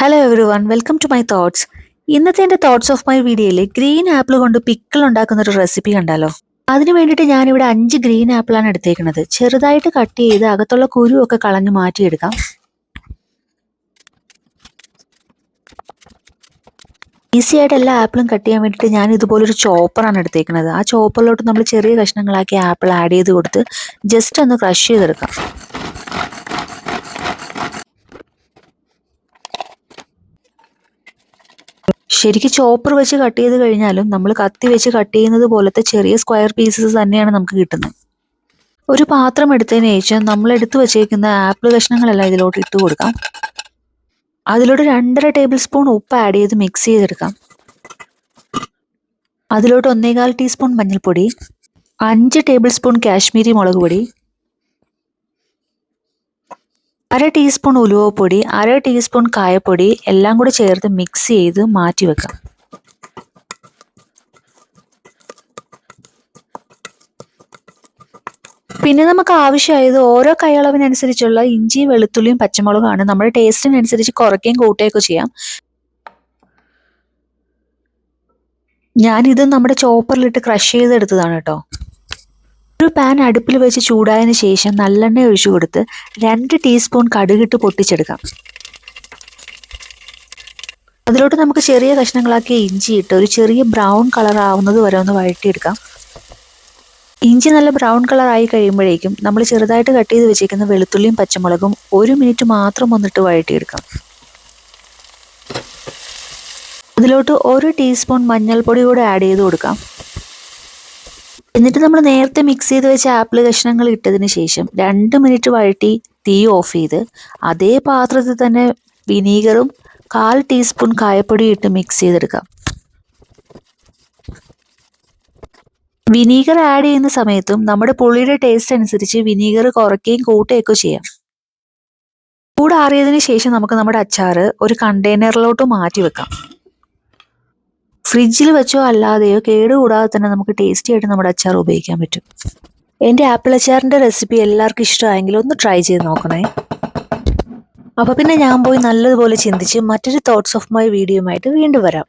Hello everyone welcome to my thoughts. ഇന്നത്തെ എൻ്റെ thoughts of my വീഡിയോയിൽ green apple കൊണ്ട് പിക്കിൾ ഉണ്ടാക്കുന്ന ഒരു റെസിപ്പി കണ്ടാലോ. അതിന് വേണ്ടിയിട്ട് ഞാനിവിടെ 5 ഗ്രീൻ ആപ്പിളാണ് എടുത്തേക്കുന്നത്. ചെറുതായിട്ട് കട്ട് ചെയ്ത് അകത്തുള്ള കുരുവൊക്കെ കളഞ്ഞ് മാറ്റിയെടുക്കാം. ഈസി ആയിട്ട് എല്ലാ ആപ്പിളും കട്ട് ചെയ്യാൻ വേണ്ടിയിട്ട് ഞാൻ ഇതുപോലൊരു ചോപ്പറാണ് എടുത്തേക്കുന്നത്. ആ ചോപ്പറിലോട്ട് നമ്മൾ ചെറിയ കഷ്ണങ്ങളാക്കി ആപ്പിൾ ആഡ് ചെയ്ത് കൊടുത്ത് ജസ്റ്റ് ഒന്ന് ക്രഷ് ചെയ്തെടുക്കാം. ശരിക്കും ചോപ്പർ വെച്ച് കട്ട് ചെയ്ത് കഴിഞ്ഞാലും നമ്മൾ കത്തി വെച്ച് കട്ട് ചെയ്യുന്നത് പോലത്തെ ചെറിയ സ്ക്വയർ പീസസ് തന്നെയാണ് നമുക്ക് കിട്ടുന്നത്. ഒരു പാത്രം എടുത്തതിന് ശേഷം നമ്മൾ എടുത്തു വച്ചേക്കുന്ന ആപ്പിൾ കഷ്ണങ്ങളെല്ലാം ഇതിലോട്ട് ഇട്ട് കൊടുക്കാം. അതിലോട്ട് 2.5 ടേബിൾ സ്പൂൺ ഉപ്പ് ആഡ് ചെയ്ത് മിക്സ് ചെയ്തെടുക്കാം. അതിലോട്ട് 1.25 ടീസ്പൂൺ മഞ്ഞൾപ്പൊടി, 5 ടേബിൾ സ്പൂൺ കാശ്മീരി മുളക് പൊടി, 1/2 ടീസ്പൂൺ ഉലുവപ്പൊടി, 1/2 ടീസ്പൂൺ കായപ്പൊടി എല്ലാം കൂടി ചേർത്ത് മിക്സ് ചെയ്ത് മാറ്റി വെക്കാം. പിന്നെ നമുക്ക് ആവശ്യമായത് ഓരോ കൈയളവിനനുസരിച്ചുള്ള ഇഞ്ചിയും വെളുത്തുള്ളിയും പച്ചമുളകാണ്. നമ്മുടെ ടേസ്റ്റിനനുസരിച്ച് കുറയ്ക്കുകയും കൂട്ടുകയൊക്കെ ചെയ്യാം. ഞാനിത് നമ്മുടെ ചോപ്പറിലിട്ട് ക്രഷ് ചെയ്തെടുത്തതാണ് കേട്ടോ. ഒരു പാൻ അടുപ്പിൽ വെച്ച് ചൂടായതിനു ശേഷം നല്ലെണ്ണ ഒഴിച്ചു കൊടുത്ത് 2 ടീസ്പൂൺ കടുകിട്ട് പൊട്ടിച്ചെടുക്കാം. അതിലോട്ട് നമുക്ക് ചെറിയ കഷ്ണങ്ങളാക്കി ഇഞ്ചി ഇട്ട് ഒരു ചെറിയ ബ്രൗൺ കളർ ആവുന്നത് വരെ ഒന്ന് വഴറ്റിയെടുക്കാം. ഇഞ്ചി നല്ല ബ്രൗൺ കളർ ആയി കഴിയുമ്പോഴേക്കും നമ്മൾ ചെറുതായിട്ട് കട്ട് ചെയ്ത് വെച്ചേക്കുന്ന വെളുത്തുള്ളിയും പച്ചമുളകും 1 മിനിറ്റ് മാത്രം വന്നിട്ട് വഴറ്റിയെടുക്കാം. അതിലോട്ട് 1 ടീസ്പൂൺ മഞ്ഞൾപ്പൊടി കൂടെ ആഡ് ചെയ്ത് കൊടുക്കാം. എന്നിട്ട് നമ്മൾ നേരത്തെ മിക്സ് ചെയ്ത് വെച്ച ആപ്പിൾ കഷ്ണങ്ങൾ ഇട്ടതിന് ശേഷം 2 മിനിറ്റ് വഴറ്റി തീ ഓഫ് ചെയ്ത് അതേ പാത്രത്തിൽ തന്നെ വിനീഗറും 1/4 ടീസ്പൂൺ കായപ്പൊടി ഇട്ട് മിക്സ് ചെയ്തെടുക്കാം. വിനീഗർ ആഡ് ചെയ്യുന്ന സമയത്തും നമ്മുടെ പുളിയുടെ ടേസ്റ്റ് അനുസരിച്ച് വിനീഗർ കുറയ്ക്കുകയും കൂട്ടുകയൊക്കെ ചെയ്യാം. ചൂടാറിയതിന് ശേഷം നമുക്ക് നമ്മുടെ അച്ചാർ ഒരു കണ്ടെയ്നറിലോട്ട് മാറ്റി വെക്കാം. ഫ്രിഡ്ജിൽ വെച്ചോ അല്ലാതെയോ കേടുകൂടാതെ തന്നെ നമുക്ക് ടേസ്റ്റി ആയിട്ട് നമ്മുടെ അച്ചാർ ഉപയോഗിക്കാൻ പറ്റും. എൻ്റെ ആപ്പിൾ അച്ചാറിൻ്റെ റെസിപ്പി എല്ലാവർക്കും ഇഷ്ടമായെങ്കിൽ ഒന്ന് ട്രൈ ചെയ്ത് നോക്കണേ. അപ്പോൾ പിന്നെ ഞാൻ പോയി നല്ലതുപോലെ ചിന്തിച്ച് മറ്റൊരു തോട്ട്സ് ഓഫ് മൈ വീഡിയോയുമായിട്ട് വീണ്ടും വരാം.